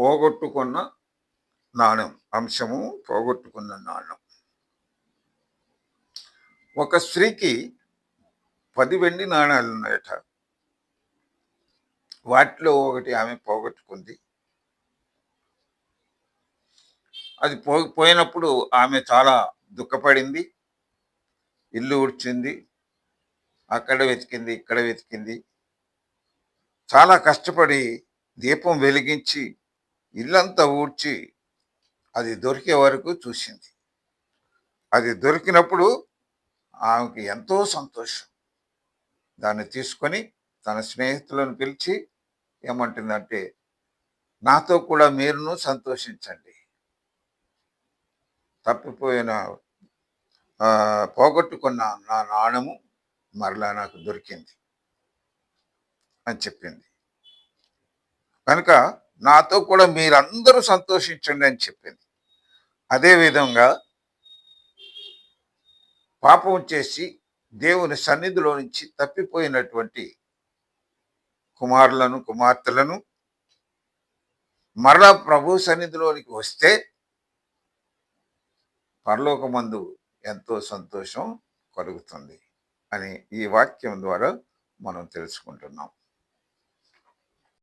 పోగొట్టుకున్న నాణెం. అంశము పోగొట్టుకున్న నాణెం. ఒక స్త్రీకి 10 వెండి నాణాలున్నాయట. వాటిలో ఒకటి ఆమె పోగొట్టుకుంది. అది పోయినప్పుడు ఆమె చాలా దుఃఖపడింది. ఇల్లు ఊడ్చింది. అక్కడ వెతికింది, ఇక్కడ వెతికింది. చాలా కష్టపడి దీపం వెలిగించి ఇల్లంతా ఊడ్చి అది దొరికే వరకు చూసింది. అది దొరికినప్పుడు ఆమెకి ఎంతో సంతోషం. దాన్ని తీసుకొని తన స్నేహితులను పిలిచి ఏమంటుందంటే, నాతో కూడా మీరును సంతోషించండి. తప్పిపోయిన పోగొట్టుకున్న నా నాణెము మరలా నాకు దొరికింది అని చెప్పింది. కనుక నాతో కూడా మీరందరూ సంతోషించండి అని చెప్పింది. అదేవిధంగా పాపం చేసి దేవుని సన్నిధిలో నుంచి తప్పిపోయినటువంటి కుమారులను, కుమార్తెలను మరలా ప్రభు సన్నిధిలోనికి వస్తే పరలోకమందు ఎంతో సంతోషం కలుగుతుంది అని ఈ వాక్యం ద్వారా మనం తెలుసుకుంటున్నాం.